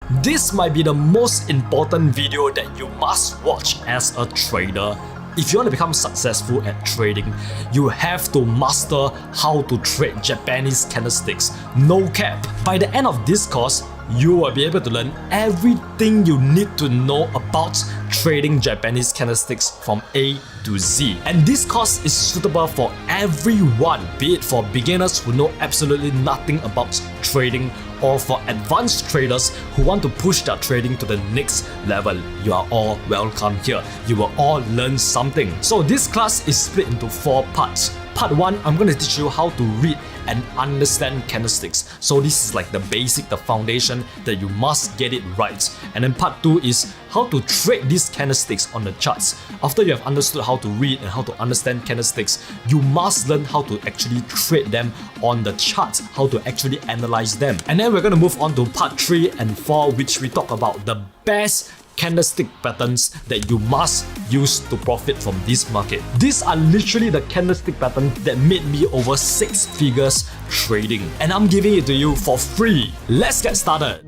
This might be the most important video that you must watch as a trader. If you want to become successful at trading, you have to master how to trade Japanese candlesticks, no cap. By the end of this course, you will be able to learn everything you need to know about trading Japanese candlesticks from A to Z. And this course is suitable for everyone, be it for beginners who know absolutely nothing about trading or for advanced traders who want to push their trading to the next level. You are all welcome here. You will all learn something. So this class is split into 4 parts. Part 1, I'm going to teach you how to read and understand candlesticks. So this is like the basic, the foundation that you must get it right. And then part 2 is how to trade these candlesticks on the charts. After you have understood how to read and how to understand candlesticks, you must learn how to actually trade them on the charts, how to actually analyze them. And then we're going to move on to part 3 and 4, which we talk about the best candlestick patterns that you must use to profit from this market. These are literally the candlestick patterns that made me over 6 figures trading, and I'm giving it to you for free. Let's get started.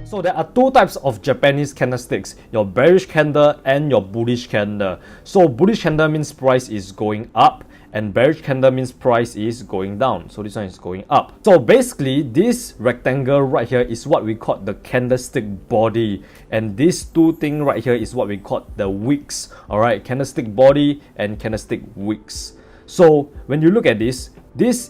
So there are 2 types of Japanese candlesticks, your bearish candle and your bullish candle. So bullish candle means price is going up, and bearish candle means price is going down. So this one is going up. So basically, this rectangle right here is what we call the candlestick body, and these 2 things right here is what we call the wicks. Alright, candlestick body and candlestick wicks. So when you look at this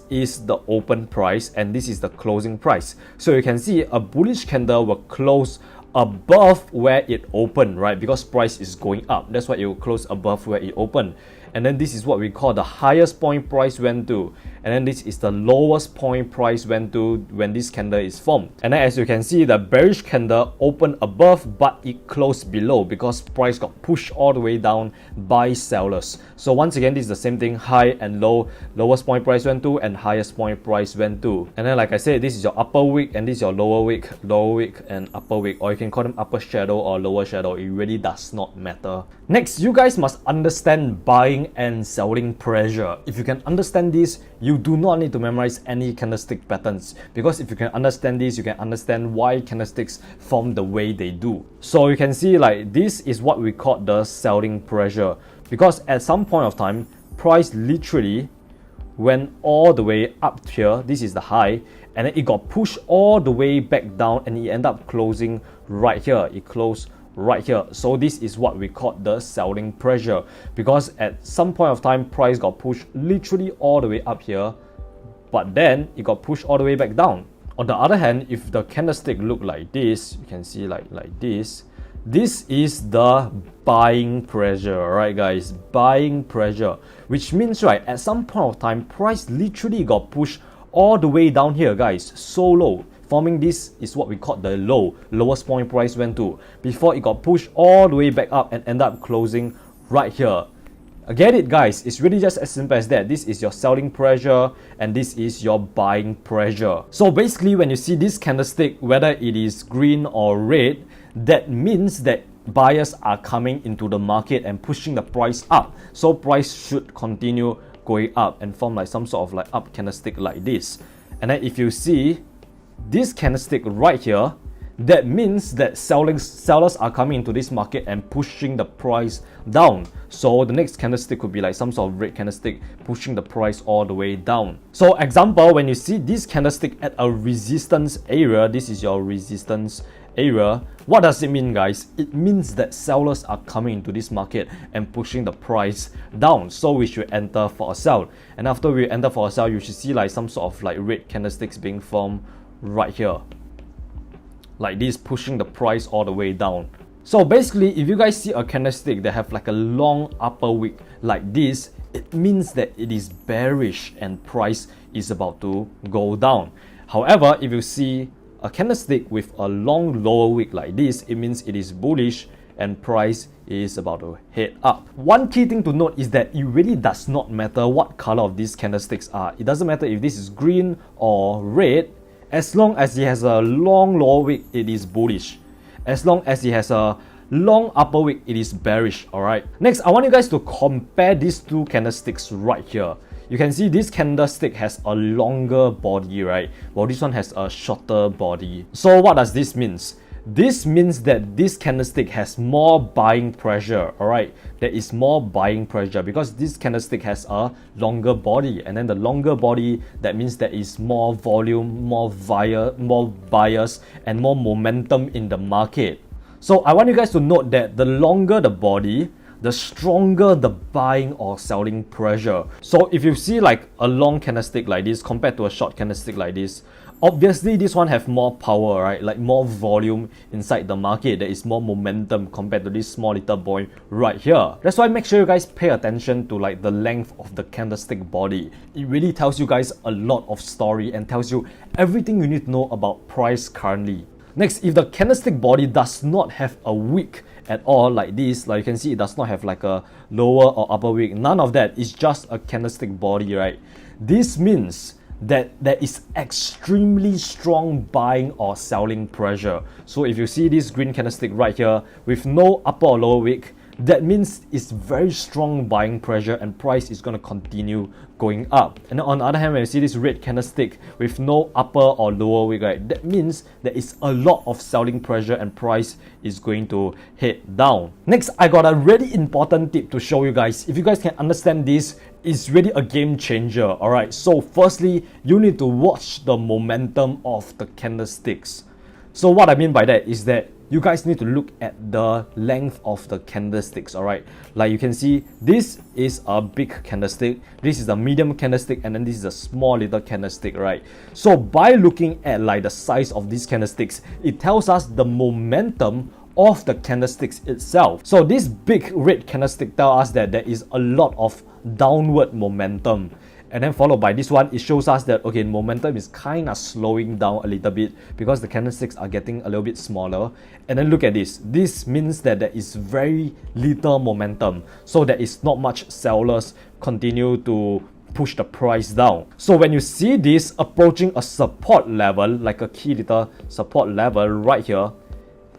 is the open price and this is the closing price. So you can see a bullish candle will close above where it opened, right? Because price is going up. That's why it will close above where it opened. And then this is what we call the highest point price went to. And then this is the lowest point price went to when this candle is formed. And then as you can see, the bearish candle opened above but it closed below because price got pushed all the way down by sellers. So once again, this is the same thing, high and low, lowest point price went to and highest point price went to. And then like I said, this is your upper wick and this is your lower wick and upper wick, or you can call them upper shadow or lower shadow. It really does not matter. Next, you guys must understand buying and selling pressure. If you can understand this, you do not need to memorize any candlestick patterns, because if you can understand this, you can understand why candlesticks form the way they do. So you can see like this is what we call the selling pressure, because at some point of time, price literally went all the way up here. This is the high, and then it got pushed all the way back down and it ended up closing right here. It closed right here. So this is what we call the selling pressure, because at some point of time price got pushed literally all the way up here, but then it got pushed all the way back down. On the other hand, if the candlestick look like this, you can see like this is the buying pressure. Alright guys, buying pressure, which means right at some point of time price literally got pushed all the way down here guys, so low, forming this is what we call the lowest point price went to, before it got pushed all the way back up and end up closing right here. Get it guys, it's really just as simple as that. This is your selling pressure and this is your buying pressure. So basically when you see this candlestick, whether it is green or red, that means that buyers are coming into the market and pushing the price up. So price should continue going up and form like some sort of like up candlestick like this. And then if you see this candlestick right here, that means that sellers are coming into this market and pushing the price down. So the next candlestick could be like some sort of red candlestick pushing the price all the way down. So example, when you see this candlestick at a resistance area, this is your resistance area. What does it mean guys? It means that sellers are coming into this market and pushing the price down. So we should enter for a sell. And after we enter for a sell, you should see like some sort of like red candlesticks being formed right here, like this, pushing the price all the way down. So basically, if you guys see a candlestick that have like a long upper wick like this, it means that it is bearish and price is about to go down. However, if you see a candlestick with a long lower wick like this, it means it is bullish and price is about to head up. One key thing to note is that it really does not matter what color of these candlesticks are. It doesn't matter if this is green or red. As long as it has a long lower wick, it is bullish. As long as it has a long upper wick, it is bearish. Alright. Next, I want you guys to compare these 2 candlesticks right here. you can see this candlestick has a longer body, right? While this one has a shorter body. So what does this mean? This means that this candlestick has more buying pressure, alright? There is more buying pressure because this candlestick has a longer body, and then the longer body, that means there is more volume, more buyers, and more momentum in the market. So I want you guys to note that the longer the body, the stronger the buying or selling pressure. So if you see like a long candlestick like this compared to a short candlestick like this, obviously this one have more power, right? Like more volume inside the market. There is more momentum compared to this small little boy right here. That's why make sure you guys pay attention to like the length of the candlestick body. It really tells you guys a lot of story and tells you everything you need to know about price currently. Next, if the candlestick body does not have a wick at all like this, like you can see it does not have like a lower or upper wick, none of that, it's just a candlestick body, right? This means that there is extremely strong buying or selling pressure. So if you see this green candlestick right here with no upper or lower wick, that means it's very strong buying pressure and price is going to continue going up. And on the other hand, when you see this red candlestick with no upper or lower wick, right, that means there is a lot of selling pressure and price is going to head down. Next, I got a really important tip to show you guys. If you guys can understand this, it's really a game changer. Alright, so firstly, you need to watch the momentum of the candlesticks. So what I mean by that is that you guys need to look at the length of the candlesticks, alright? Like you can see, this is a big candlestick, this is a medium candlestick, and then this is a small little candlestick, right? So by looking at like the size of these candlesticks, it tells us the momentum of the candlesticks itself. So this big red candlestick tells us that there is a lot of downward momentum. And then followed by this one, it shows us that, okay, momentum is kind of slowing down a little bit because the candlesticks are getting a little bit smaller. And then look at this. This means that there is very little momentum. So there is not much sellers continue to push the price down. So when you see this approaching a support level, like a key little support level right here,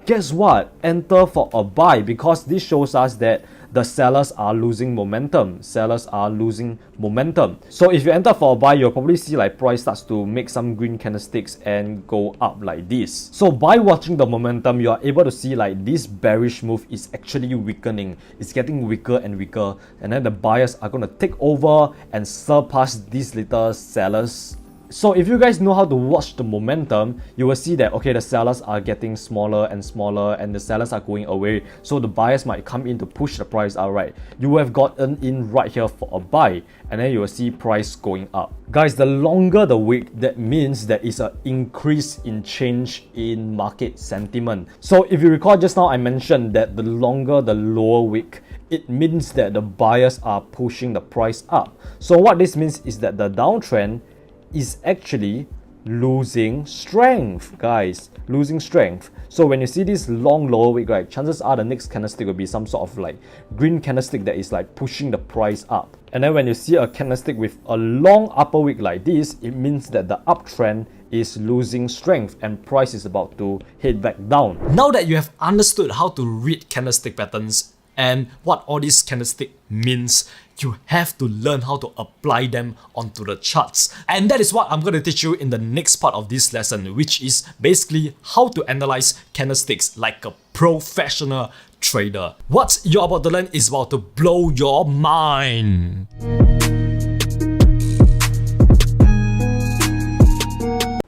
guess what? Enter for a buy because this shows us that the sellers are losing momentum. Sellers are losing momentum. So if you enter for a buy, you'll probably see like price starts to make some green candlesticks and go up like this. So by watching the momentum, you are able to see like this bearish move is actually weakening. It's getting weaker and weaker. And then the buyers are going to take over and surpass these little sellers. So if you guys know how to watch the momentum, you will see that, okay, the sellers are getting smaller and smaller and the sellers are going away. So the buyers might come in to push the price out, right? You have gotten in right here for a buy and then you will see price going up. Guys, the longer the wick, that means there is an increase in change in market sentiment. So if you recall just now, I mentioned that the longer the lower wick, it means that the buyers are pushing the price up. So what this means is that the downtrend is actually losing strength, guys, losing strength. So when you see this long lower wick, right, chances are the next candlestick will be some sort of like green candlestick that is like pushing the price up. And then when you see a candlestick with a long upper wick like this, it means that the uptrend is losing strength and price is about to head back down. Now that you have understood how to read candlestick patterns and what all this candlestick means, you have to learn how to apply them onto the charts. And that is what I'm going to teach you in the next part of this lesson, which is basically how to analyze candlesticks like a professional trader. What you're about to learn is about to blow your mind.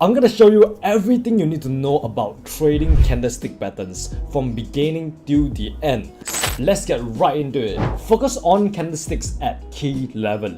I'm going to show you everything you need to know about trading candlestick patterns from beginning till the end. Let's get right into it. Focus on candlesticks at key level.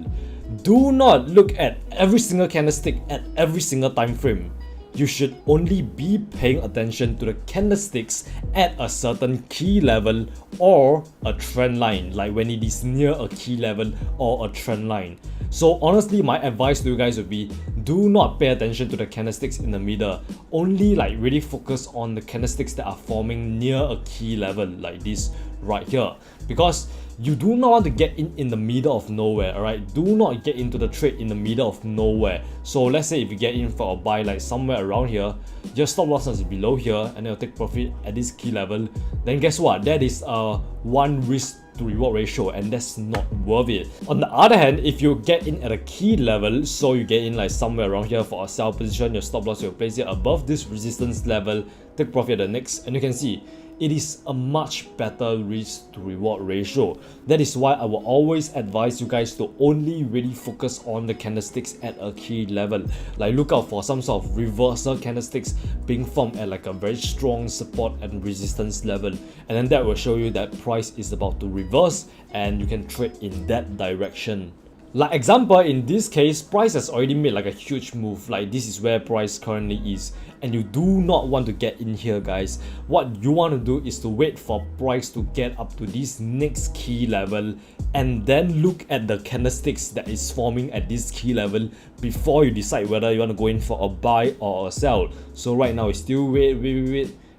Do not look at every single candlestick at every single time frame. You should only be paying attention to the candlesticks at a certain key level or a trend line, like when it is near a key level or a trend line. So honestly, my advice to you guys would be, do not pay attention to the candlesticks in the middle. Only like really focus on the candlesticks that are forming near a key level like this right here. Because you do not want to get in the middle of nowhere, alright? Do not get into the trade in the middle of nowhere. So let's say if you get in for a buy like somewhere around here, your stop loss is below here, and then you'll take profit at this key level, then guess what? That is a 1 risk to reward ratio, and that's not worth it. On the other hand, if you get in at a key level, so you get in like somewhere around here for a sell position, your stop loss, you'll place it above this resistance level, take profit at the next, and you can see it is a much better risk to reward ratio. That is why I will always advise you guys to only really focus on the candlesticks at a key level. Like look out for some sort of reversal candlesticks being formed at like a very strong support and resistance level, and then that will show you that price is about to reverse and you can trade in that direction. Like example, in this case, price has already made like a huge move. Like this is where price currently is, and you do not want to get in here, guys. What you want to do is to wait for price to get up to this next key level, and then look at the candlesticks that is forming at this key level before you decide whether you want to go in for a buy or a sell. So right now, it's still wait,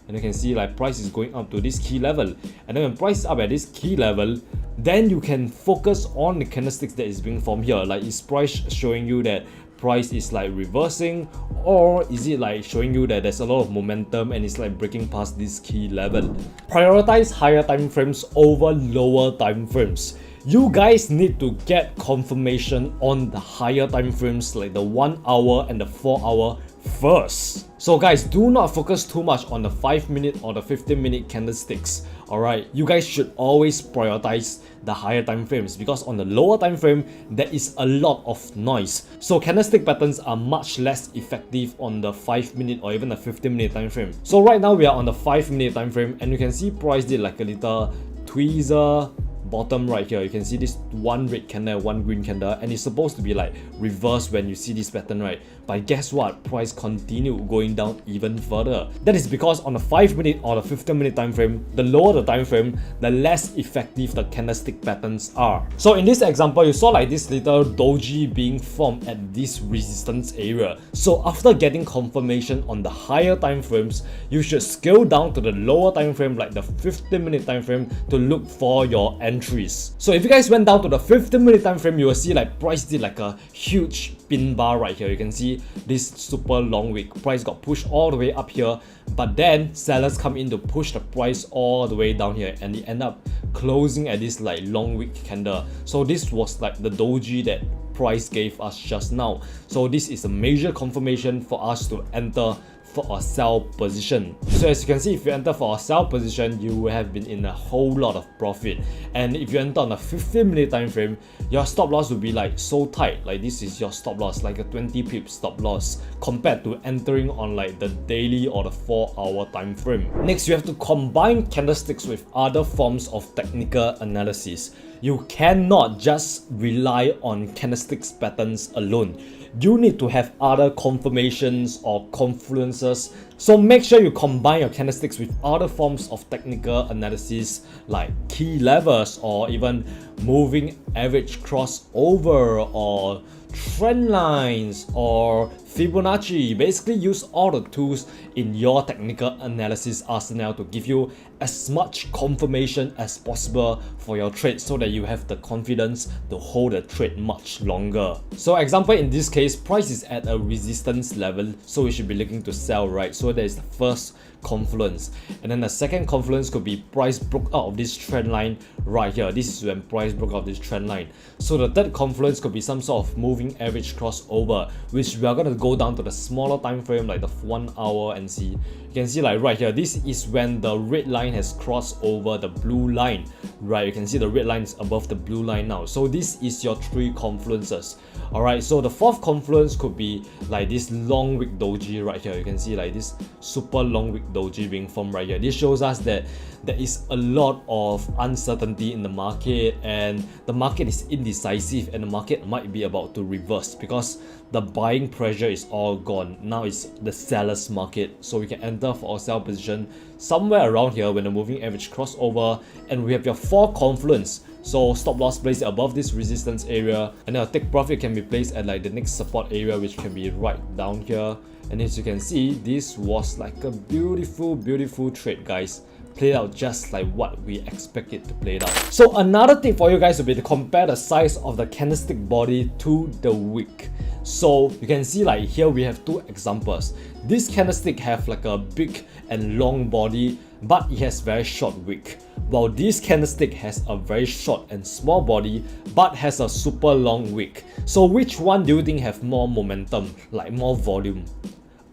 and you can see like price is going up to this key level, and then when price is up at this key level, then you can focus on the candlesticks that is being formed here. Like is price showing you that price is like reversing, or is it like showing you that there's a lot of momentum and it's like breaking past this key level? Prioritize higher time frames over lower time frames. You guys need to get confirmation on the higher time frames like the 1 hour and the 4 hour first. So guys, do not focus too much on the 5-minute or the 15-minute candlesticks. Alright, you guys should always prioritize the higher time frames, because on the lower time frame there is a lot of noise. So candlestick patterns are much less effective on the 5-minute or even the 15-minute time frame. So right now we are on the 5-minute time frame, and you can see price did like a little tweezer bottom right here. You can see this one red candle, one green candle, and it's supposed to be like reverse when you see this pattern, right? But guess what? Price continued going down even further. That is because on the 5-minute or the 15-minute time frame, the lower the time frame, the less effective the candlestick patterns are. So in this example, you saw like this little doji being formed at this resistance area. So after getting confirmation on the higher time frames, you should scale down to the lower time frame like the 15-minute time frame to look for your entries. So if you guys went down to the 15-minute time frame, you will see like price did like a huge pin bar right here. You can see this super long wick. Price got pushed all the way up here, but then sellers come in to push the price all the way down here, and it end up closing at this like long wick candle. So this was like the doji that price gave us just now. So this is a major confirmation for us to enter for a sell position. So as you can see, if you enter for a sell position, you will have been in a whole lot of profit. And if you enter on a 15-minute time frame, your stop loss will be like so tight. Like this is your stop loss, like a 20 pip stop loss, compared to entering on like the daily or the 4-hour time frame. Next, you have to combine candlesticks with other forms of technical analysis. You cannot just rely on candlesticks patterns alone. You need to have other confirmations or confluences. So make sure you combine your candlesticks with other forms of technical analysis like key levels, or even moving average crossover, or trend lines, or Fibonacci. Basically use all the tools in your technical analysis arsenal to give you as much confirmation as possible for your trade, so that you have the confidence to hold the trade much longer. So example, in this case, price is at a resistance level, so we should be looking to sell, right? So that is the first confluence. And then the second confluence could be price broke out of this trend line right here. This is when price broke out of this trend line. So the third confluence could be some sort of moving average crossover, which we are going to go down to the smaller time frame like the 1 hour and see. You can see like right here, this is when the red line has crossed over the blue line, right? You can see the red line is above the blue line now. So this is your 3 confluences. Alright, so the fourth confluence could be like this long wick doji right here. You can see like this super long wick doji being formed right here. This shows us that there is a lot of uncertainty in the market, and the market is indecisive, and the market might be about to reverse because the buying pressure is all gone. Now it's the seller's market, so we can enter for our sell position somewhere around here when the moving average crossover, and we have your 4 confluence. So stop loss placed above this resistance area, and then a take profit can be placed at like the next support area, which can be right down here. And as you can see, this was like a beautiful trade, guys. played out just like what we expect it to play out. So another tip for you guys would be to compare the size of the candlestick body to the wick. So you can see like here we have two examples. This candlestick have like a big and long body, but it has very short wick, while this candlestick has a very short and small body but has a super long wick. So which one do you think have more momentum, like more volume?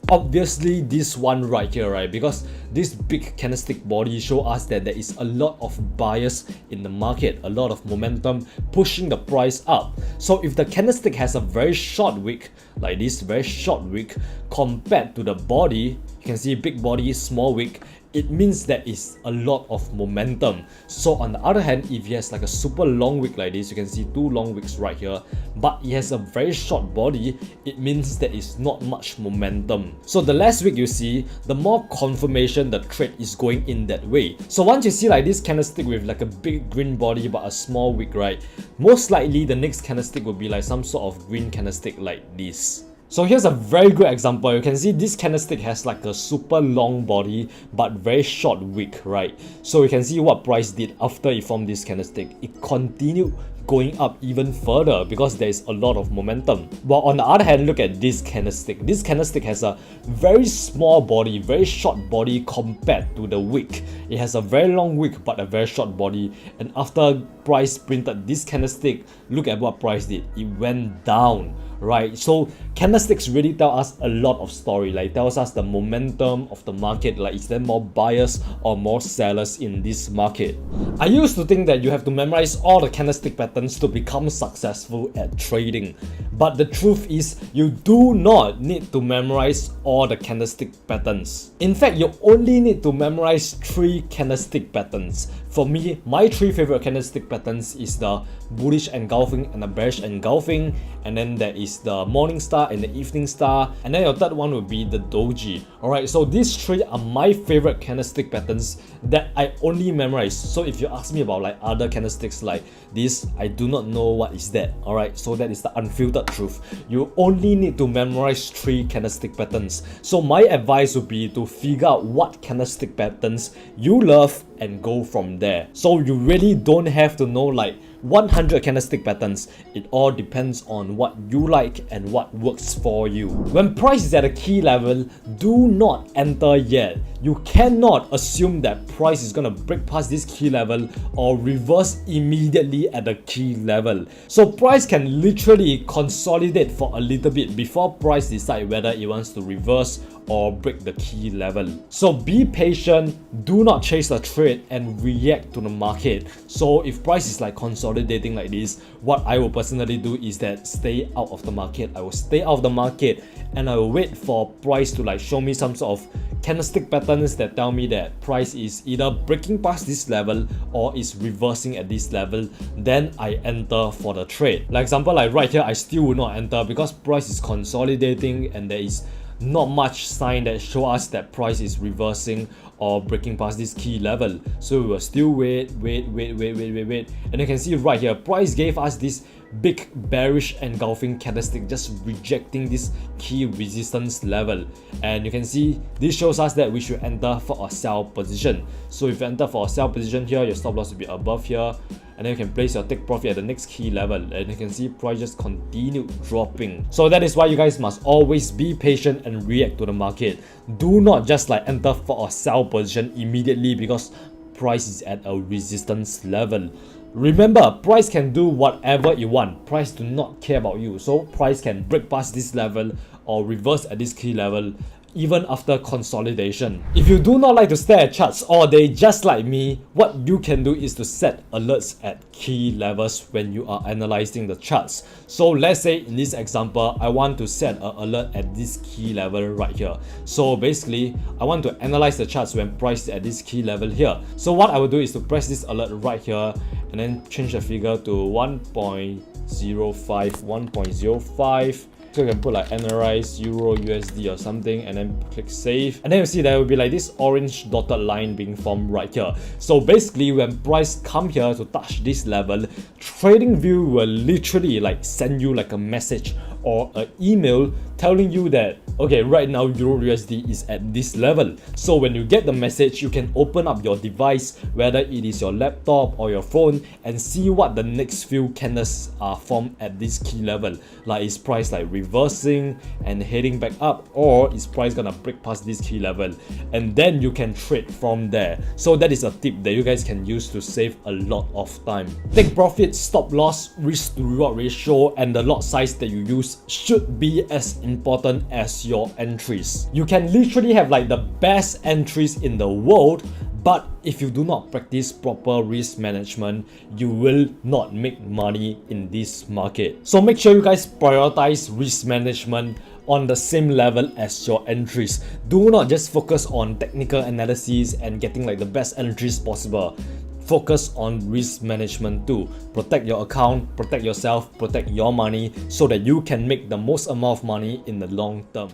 Obviously this one right here, right? Because this big candlestick body show us that there is a lot of bias in the market, a lot of momentum pushing the price up. So if the candlestick has a very short wick, like this very short wick, compared to the body, you can see big body, small wick, it means there is a lot of momentum. So on the other hand, if it has like a super long wick like this, you can see two long wicks right here, but it has a very short body, it means there is not much momentum. So the less wick you see, the more confirmation the trade is going in that way. So once you see like this candlestick with like a big green body but a small wick, right, most likely the next candlestick will be like some sort of green candlestick like this. So here's a very good example. You can see this candlestick has like a super long body but very short wick, right? So you can see what price did after it formed this candlestick. It continued going up even further because there is a lot of momentum. While on the other hand, look at this candlestick. This candlestick has a very small body, very short body compared to the wick. It has a very long wick but a very short body, and after price printed this candlestick, look at what price did. It went down, right? So candlesticks really tell us a lot of story. Like, tells us the momentum of the market, like is there more buyers or more sellers in this market. I used to think that you have to memorize all the candlestick patterns to become successful at trading, but the truth is you do not need to memorize all the candlestick patterns. In fact, you only need to memorize 3 candlestick patterns. For me, my 3 favorite candlestick patterns is the bullish engulfing and the bearish engulfing, and then there is the morning star and the evening star, and then your third one would be the doji. Alright, so these 3 are my favorite candlestick patterns that I only memorize. So if you ask me about like other candlesticks like this, I do not know what is that. Alright, so that is the unfiltered truth. You only need to memorize 3 candlestick patterns. So my advice would be to figure out what candlestick patterns you love and go from there. So you really don't have to know like 100 candlestick patterns. It all depends on what you like and what works for you. When price is at a key level, do not enter yet. You cannot assume that price is gonna break past this key level or reverse immediately at the key level. So price can literally consolidate for a little bit before price decide whether it wants to reverse or break the key level. So be patient, do not chase the trade and react to the market. So if price is like consolidating like this, what I will personally do is that stay out of the market. I will stay out of the market and I will wait for price to like show me some sort of candlestick patterns that tell me that price is either breaking past this level or is reversing at this level. Then I enter for the trade. Like example, like right here, I still will not enter because price is consolidating and there is not much sign that show us that price is reversing or breaking past this key level. So we will still wait, and you can see right here, price gave us this big bearish engulfing candlestick, just rejecting this key resistance level, and you can see this shows us that we should enter for a sell position. So if you enter for a sell position here, your stop loss will be above here, and then you can place your take profit at the next key level, and you can see price just continue dropping. So that is why you guys must always be patient and react to the market. Do not just like enter for a sell position immediately because price is at a resistance level. Remember, price can do whatever you want. Price do not care about you. So price can break past this level or reverse at this key level even after consolidation. If you do not like to stare at charts all day just like me, what you can do is to set alerts at key levels when you are analyzing the charts. So let's say in this example, I want to set an alert at this key level right here. So basically, I want to analyze the charts when price is at this key level here. So what I will do is to press this alert right here and then change the figure to 1.05, 1.05. So you can put like analyze Euro USD or something and then click save, and then you see there will be like this orange dotted line being formed right here. So basically when price come here to touch this level, TradingView will literally like send you like a message or an email telling you that, okay, right now Euro USD is at this level. So when you get the message, you can open up your device, whether it is your laptop or your phone, and see what the next few candles are formed at this key level. Like, is price like reversing and heading back up, or is price gonna break past this key level? And then you can trade from there. So that is a tip that you guys can use to save a lot of time. Take profit, stop loss, risk to reward ratio, and the lot size that you use should be as important as your entries. You can literally have like the best entries in the world, but if you do not practice proper risk management, you will not make money in this market. So make sure you guys prioritize risk management on the same level as your entries. Do not just focus on technical analysis and getting like the best entries possible. Focus on risk management too. Protect your account, protect yourself, protect your money so that you can make the most amount of money in the long term.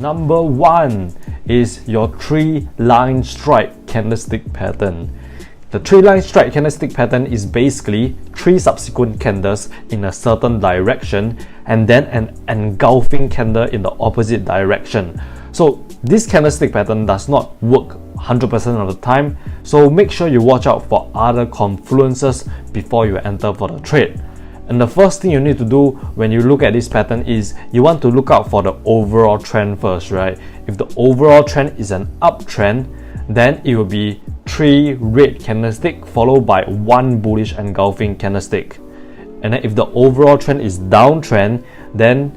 Number 1 is your 3-line strike candlestick pattern. The 3-line strike candlestick pattern is basically 3 subsequent candles in a certain direction and then an engulfing candle in the opposite direction. So this candlestick pattern does not work 100% of the time, so make sure you watch out for other confluences before you enter for the trade. And the first thing you need to do when you look at this pattern is you want to look out for the overall trend first, right? If the overall trend is an uptrend, then it will be 3 red candlestick followed by 1 bullish engulfing candlestick. And then if the overall trend is downtrend, then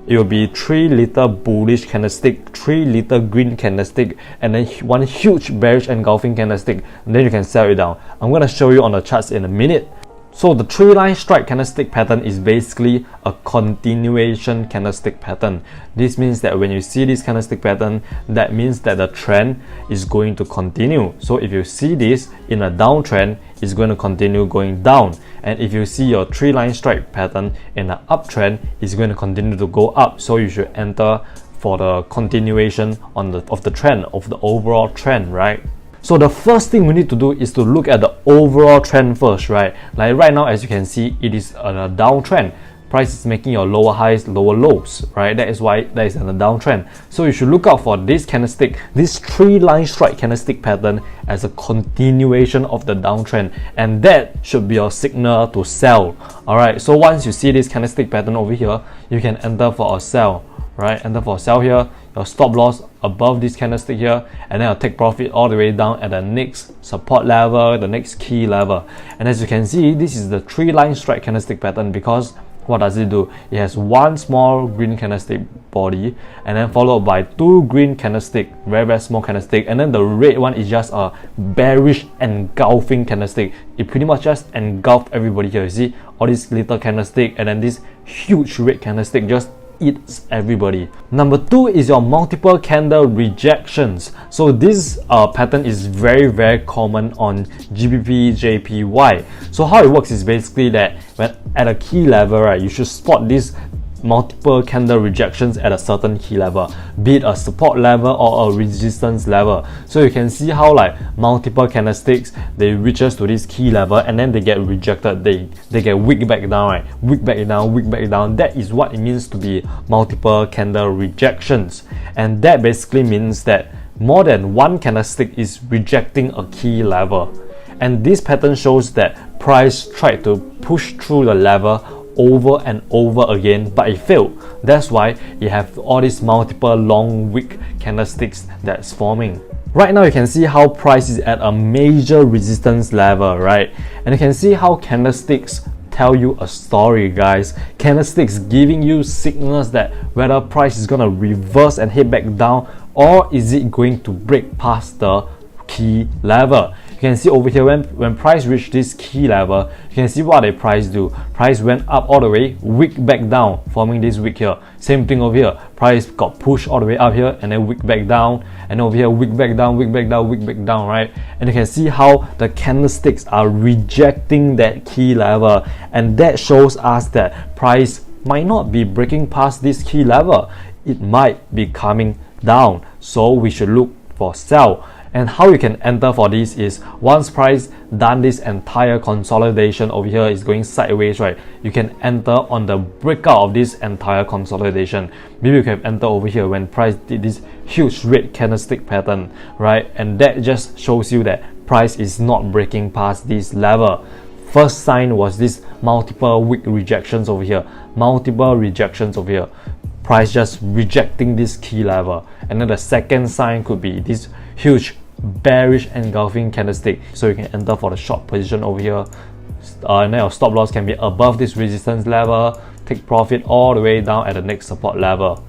it will be 3 little bullish candlestick, 3 little green candlestick, and then 1 huge bearish engulfing candlestick, and then you can sell it down. I'm going to show you on the charts in a minute. So the 3-line strike candlestick pattern is basically a continuation candlestick pattern. This means that when you see this candlestick pattern, that means that the trend is going to continue. So if you see this in a downtrend, it's going to continue going down. And if you see your 3-line strike pattern in an uptrend, it's going to continue to go up. So you should enter for the continuation of the trend, of the overall trend, right? So the first thing we need to do is to look at the overall trend first, right? Like right now, as you can see, it is on a downtrend. Price is making your lower highs, lower lows, right? That is why that is on a downtrend. So you should look out for this candlestick, this 3-line strike candlestick pattern as a continuation of the downtrend, and that should be your signal to sell. All right. So once you see this candlestick pattern over here, you can enter for a sell, right? Enter for a sell here. Your stop loss above this candlestick here, and then I'll take profit all the way down at the next support level, the next key level. And as you can see, this is the 3-line strike candlestick pattern because what does it do? It has 1 small green candlestick body and then followed by 2 green candlestick, very small candlestick, and then the red one is just a bearish engulfing candlestick. It pretty much just engulfed everybody here. You see all these little candlestick, and then this huge red candlestick just eats everybody. Number 2 is your multiple candle rejections. So this pattern is very common on GBP, JPY. So how it works is basically that when at a key level, right, you should spot this multiple candle rejections at a certain key level, be it a support level or a resistance level. So you can see how like multiple candlesticks, they reaches to this key level and then they get rejected, they get wick back down, right? Wick back down, wick back down. That is what it means to be multiple candle rejections. And that basically means that more than 1 candlestick is rejecting a key level. And this pattern shows that price tried to push through the level over and over again, but it failed. That's why you have all these multiple long wick candlesticks that's forming. Right now you can see how price is at a major resistance level, right? And you can see how candlesticks tell you a story, guys. Candlesticks giving you signals that whether price is gonna reverse and head back down, or is it going to break past the key level. You can see over here when price reached this key level, you can see what the price do. Price went up all the way, wick back down, forming this wick here. Same thing over here. Price got pushed all the way up here and then wick back down, and over here wick back down, wick back down, wick back down, right? And you can see how the candlesticks are rejecting that key level, and that shows us that price might not be breaking past this key level. It might be coming down, so we should look for sell. And how you can enter for this is once price done this entire consolidation over here is going sideways, right? You can enter on the breakout of this entire consolidation. Maybe you can enter over here when price did this huge red candlestick pattern, right? And that just shows you that price is not breaking past this level. First sign was this multiple weak rejections over here, multiple rejections over here, price just rejecting this key level. And then the second sign could be this huge bearish engulfing candlestick, so you can enter for the short position over here, and then your stop loss can be above this resistance level, take profit all the way down at the next support level.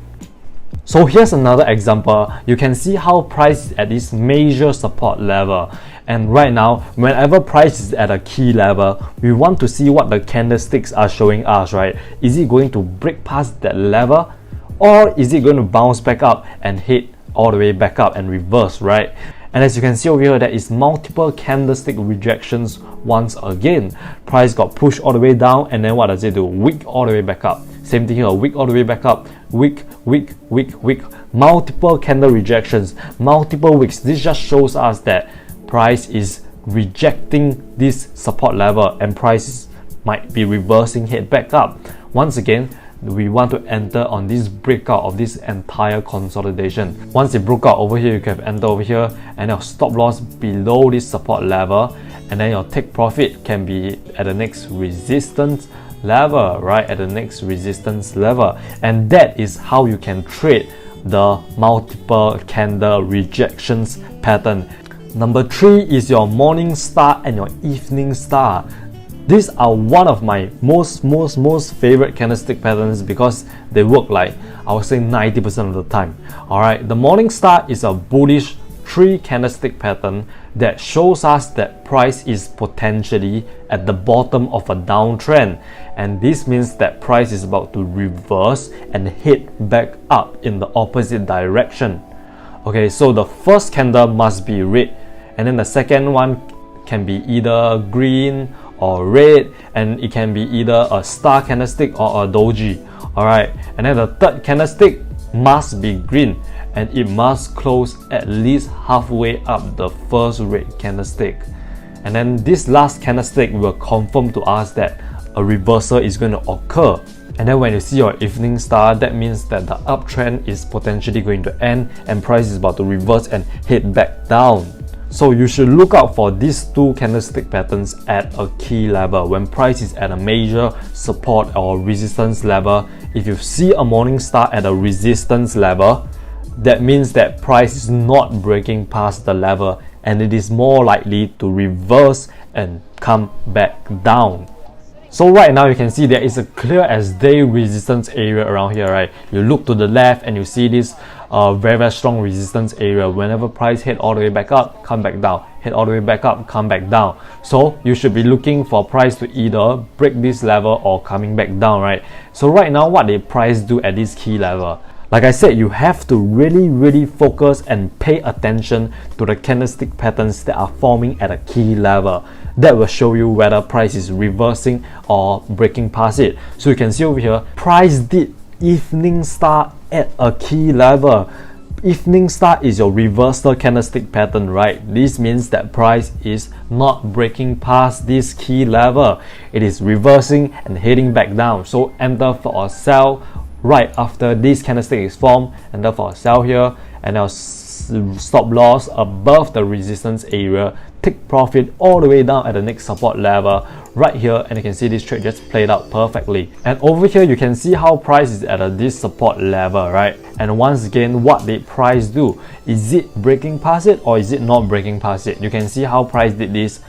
So here's another example. You can see how price is at this major support level, and right now whenever price is at a key level, we want to see what the candlesticks are showing us, right? Is it going to break past that level, or is it going to bounce back up and hit all the way back up and reverse, right? And as you can see over here, there is multiple candlestick rejections once again. Price got pushed all the way down, and then what does it do? Wick all the way back up. Same thing here, wick all the way back up, wick, wick, wick, wick. Multiple candle rejections, multiple wicks. This just shows us that price is rejecting this support level and price might be reversing head back up. Once again, we want to enter on this breakout of this entire consolidation. Once it broke out over here, you can enter over here, and your stop loss below this support level, and then your take profit can be at the next resistance level, right? At the next resistance level. And that is how you can trade the multiple candle rejections pattern. Number 3 is your morning star and your evening star. These are one of my most favorite candlestick patterns because they work like, I would say, 90% of the time. Alright, the morning star is a bullish 3 candlestick pattern that shows us that price is potentially at the bottom of a downtrend, and this means that price is about to reverse and hit back up in the opposite direction. Okay, so the first candle must be red, and then the second one can be either green or red, and it can be either a star candlestick or a doji. Alright, and then the third candlestick must be green, and it must close at least halfway up the first red candlestick. And then this last candlestick will confirm to us that a reversal is going to occur. And then when you see your evening star, that means that the uptrend is potentially going to end and price is about to reverse and hit back down. So you should look out for these 2 candlestick patterns at a key level. When price is at a major support or resistance level, if you see a morning star at a resistance level, that means that price is not breaking past the level and it is more likely to reverse and come back down. So right now you can see there is a clear as day resistance area around here, right? You look to the left and you see this very strong resistance area. Whenever price hit all the way back up, come back down, hit all the way back up, come back down. So you should be looking for price to either break this level or coming back down, right? So right now, what did price do at this key level? Like I said, you have to really focus and pay attention to the candlestick patterns that are forming at a key level. That will show you whether price is reversing or breaking past it. So you can see over here, price did evening star at a key level. Evening star is your reversal candlestick pattern, right? This means that price is not breaking past this key level. It is reversing and heading back down. So enter for a sell right after this candlestick is formed, enter for a sell here, and now stop loss above the resistance area, take profit all the way down at the next support level right here, and you can see this trade just played out perfectly. And over here you can see how price is at this support level, right? And once again, what did price do? Is it breaking past it or is it not breaking past it? You can see how price did this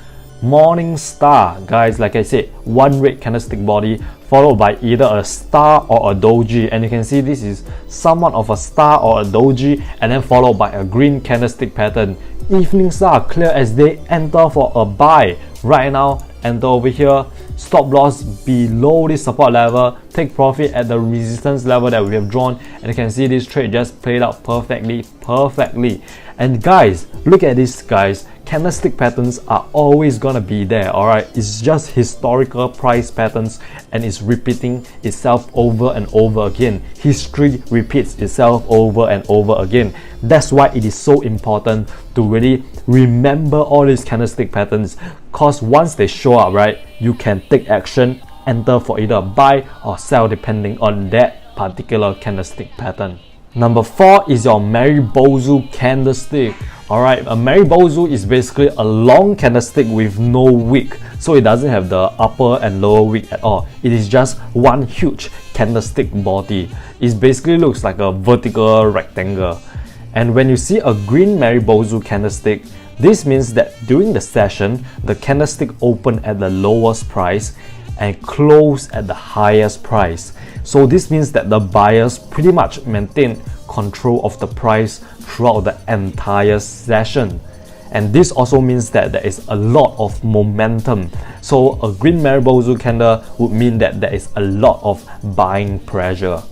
morning star, guys. Like I said, one red candlestick body followed by either a star or a doji, and you can see this is somewhat of a star or a doji, and then followed by a green candlestick pattern. Evening star, clear as day, enter for a buy right now, enter over here, stop loss below this support level, take profit at the resistance level that we have drawn, and you can see this trade just played out perfectly. And guys, look at this, guys. candlestick patterns are always gonna be there, alright? It's just historical price patterns and it's repeating itself over and over again. History repeats itself over and over again. That's why it is so important to really remember all these candlestick patterns, because once they show up, right, you can take action, enter for either buy or sell depending on that particular candlestick pattern. Number 4 is your Maribozu candlestick. Alright, a Maribozu is basically a long candlestick with no wick, so it doesn't have the upper and lower wick at all. It is just one huge candlestick body. It basically looks like a vertical rectangle. And when you see a green Maribozu candlestick, this means that during the session, the candlestick opened at the lowest price and closed at the highest price. So this means that the buyers pretty much maintain control of the price throughout the entire session. And this also means that there is a lot of momentum. So a green Maribozu candle would mean that there is a lot of buying pressure.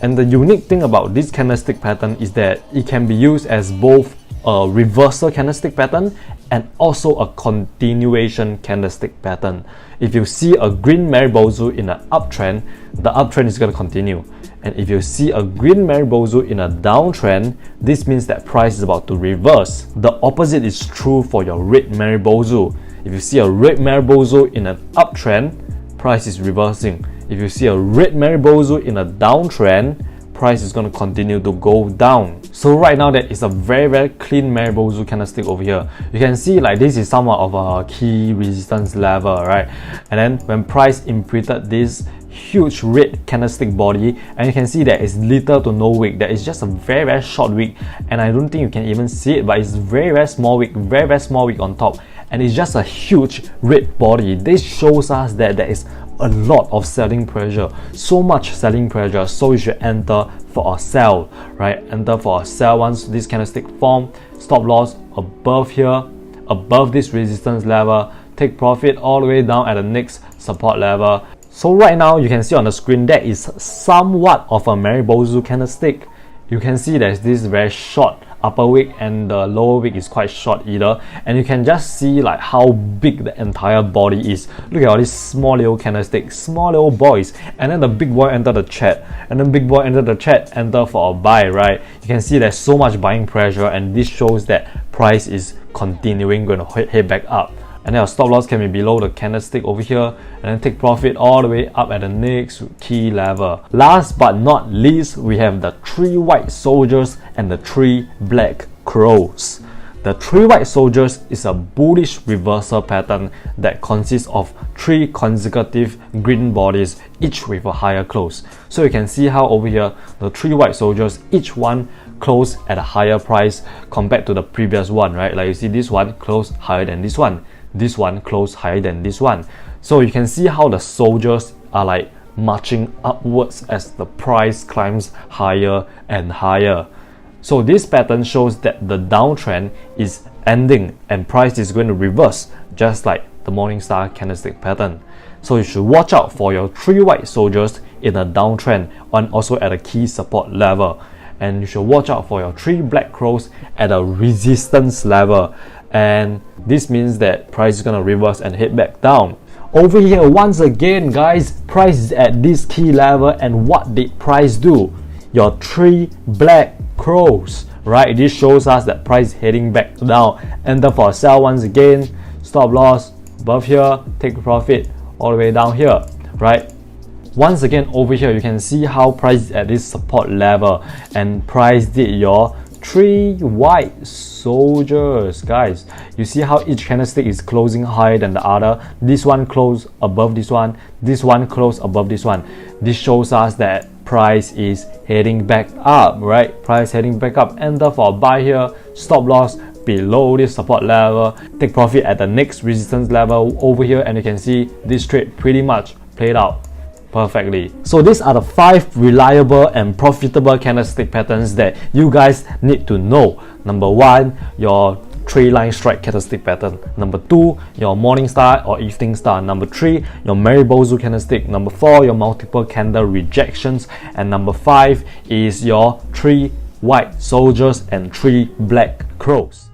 And the unique thing about this candlestick pattern is that it can be used as both a reversal candlestick pattern and also a continuation candlestick pattern. If you see a green Maribozu in an uptrend, the uptrend is going to continue. And if you see a green Maribozu in a downtrend, this means that price is about to reverse. The opposite is true for your red Maribozu. If you see a red Maribozu in an uptrend, price is reversing. If you see a red Maribozu in a downtrend, price is going to continue to go down. So right now there is a very clean Maribozu candlestick over here. You can see like this is somewhat of a key resistance level, right? And then when price imprinted this huge red candlestick body, and you can see there is little to no wick. There is just a very short wick, and I don't think you can even see it, but it's very small wick, very small wick on top, and it's just a huge red body. This shows us that there is a lot of selling pressure, so much selling pressure, so you should enter for a sell, right? Enter for a sell once this candlestick form. Stop loss above here, above this resistance level, take profit all the way down at the next support level. So right now you can see on the screen that is somewhat of a Maribozu candlestick. You can see there's this very short upper wick and the lower wick is quite short either, and you can just see like how big the entire body is. Look at all these small little candlesticks, small little boys, and then the big boy enter the chat, and then big boy enter the chat, enter for a buy, right? You can see there's so much buying pressure, and this shows that price is continuing going to head back up. And then our stop loss can be below the candlestick over here, and then take profit all the way up at the next key level. Last but not least, we have the 3 white soldiers and the 3 black crows. The 3 white soldiers is a bullish reversal pattern that consists of 3 consecutive green bodies, each with a higher close. So you can see how over here, the 3 white soldiers, each one close at a higher price compared to the previous one, right? Like you see this one close higher than this one. This one close higher than this one. So you can see how the soldiers are like marching upwards as the price climbs higher and higher. So this pattern shows that the downtrend is ending and price is going to reverse, just like the Morningstar candlestick pattern. So you should watch out for your 3 white soldiers in a downtrend and also at a key support level. And you should watch out for your 3 black crows at a resistance level. And this means that price is going to reverse and head back down. Over here, once again guys, price is at this key level, and what did price do? Your 3 black crows, right? This shows us that price is heading back down. Enter for a sell once again, stop loss above here, take profit all the way down here, right? Once again over here, you can see how price is at this support level, and price did your 3 white soldiers, guys. You see how each candlestick is closing higher than the other. This one close above this one close above this one. This shows us that price is heading back up, right? Price heading back up. Enter for a buy here, stop loss below this support level, take profit at the next resistance level over here, and you can see this trade pretty much played out perfectly. So these are the 5 reliable and profitable candlestick patterns that you guys need to know. Number 1, your 3-line strike candlestick pattern. Number 2, your Morningstar or Evening Star. Number 3, your Maribozu candlestick. Number 4, your multiple candle rejections. And number 5 is your 3 white soldiers and 3 black crows.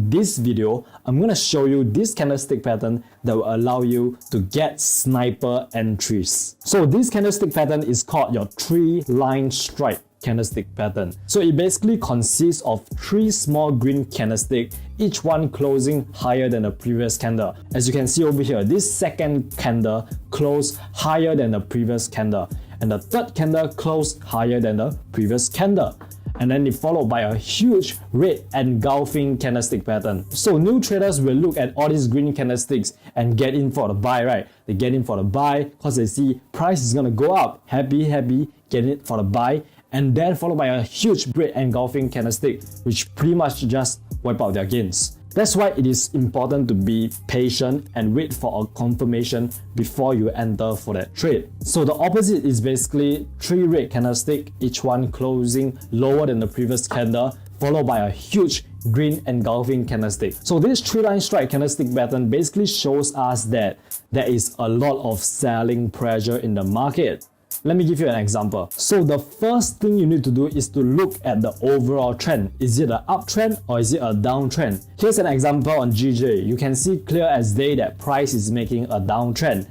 in this video, I'm going to show you this candlestick pattern that will allow you to get sniper entries. So this candlestick pattern is called your 3-line strike candlestick pattern. So it basically consists of 3 small green candlesticks, each one closing higher than the previous candle. As you can see over here, this second candle closed higher than the previous candle, and the third candle closed higher than the previous candle. And then it followed by a huge red engulfing candlestick pattern. So new traders will look at all these green candlesticks and get in for the buy, right? They get in for the buy because they see price is gonna go up. Happy, get in for the buy. And then followed by a huge red engulfing candlestick, which pretty much just wipe out their gains. That's why it is important to be patient and wait for a confirmation before you enter for that trade. So the opposite is basically 3 red candlesticks, each one closing lower than the previous candle, followed by a huge green engulfing candlestick. So this 3-line strike candlestick pattern basically shows us that there is a lot of selling pressure in the market. Let me give you an example. So the first thing you need to do is to look at the overall trend. Is it an uptrend or is it a downtrend? Here's an example on GJ. You can see clear as day that price is making a downtrend.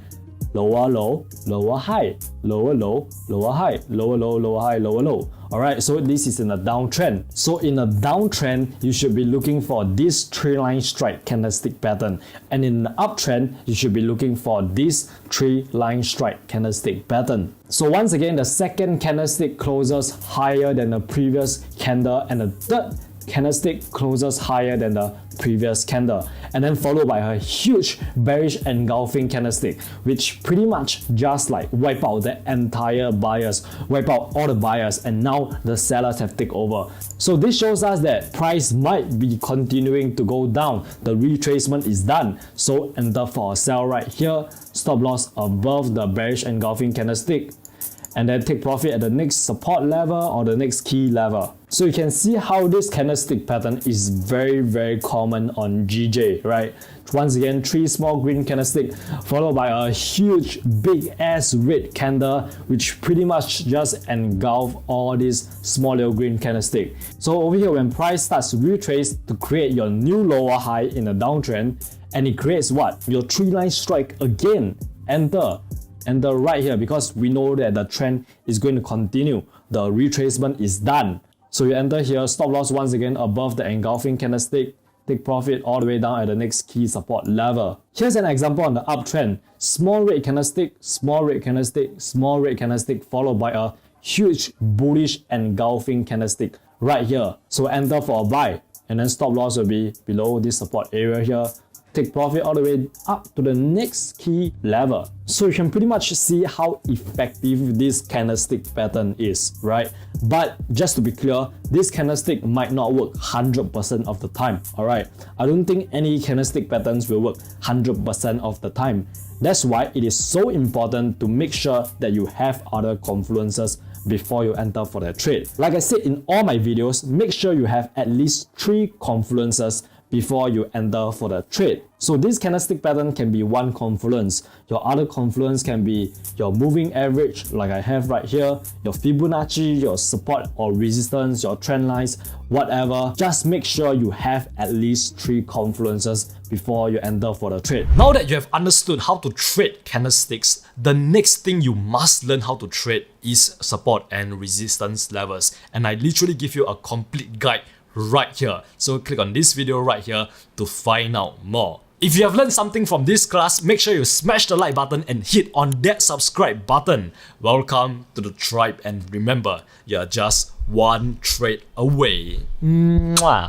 Lower low, lower high, lower low, lower high, lower low, lower high, lower low. Alright, so this is in a downtrend. So in a downtrend, you should be looking for this 3-line strike candlestick pattern. And in an uptrend, you should be looking for this 3-line strike candlestick pattern. So once again, the second candlestick closes higher than the previous candle, and the third candlestick closes higher than the previous candle, and then followed by a huge bearish engulfing candlestick, which pretty much just like wipe out the entire buyers, wipe out all the buyers, and now the sellers have taken over. So this shows us that price might be continuing to go down. The retracement is done, so enter for a sell right here, stop loss above the bearish engulfing candlestick, and then take profit at the next support level or the next key level. So you can see how this candlestick pattern is very common on GJ, right? Once again, 3 small green candlesticks followed by a huge big ass red candle, which pretty much just engulf all these small little green candlesticks. So over here, when price starts to retrace to create your new lower high in a downtrend, and it creates what? Your 3-line strike again. Enter right here, because we know that the trend is going to continue. The retracement is done. So you enter here, stop loss once again above the engulfing candlestick, take profit all the way down at the next key support level. Here's an example on the uptrend. Small red candlestick, small red candlestick, small red candlestick, followed by a huge bullish engulfing candlestick right here. So enter for a buy, and then stop loss will be below this support area here. Take profit all the way up to the next key level. So you can pretty much see how effective this candlestick pattern is, right? But just to be clear, this candlestick might not work 100% of the time, alright? I don't think any candlestick patterns will work 100% of the time. That's why it is so important to make sure that you have other confluences before you enter for that trade. Like I said in all my videos, make sure you have at least 3 confluences before you enter for the trade. So this candlestick pattern can be one confluence. Your other confluence can be your moving average, like I have right here, your Fibonacci, your support or resistance, your trend lines, whatever. Just make sure you have at least 3 confluences before you enter for the trade. Now that you have understood how to trade candlesticks, the next thing you must learn how to trade is support and resistance levels. And I literally give you a complete guide right here. So click on this video right here to find out more. If you have learned something from this class, make sure you smash the like button and hit on that subscribe button. Welcome to the tribe, and remember, you're just one trade away. Mwah.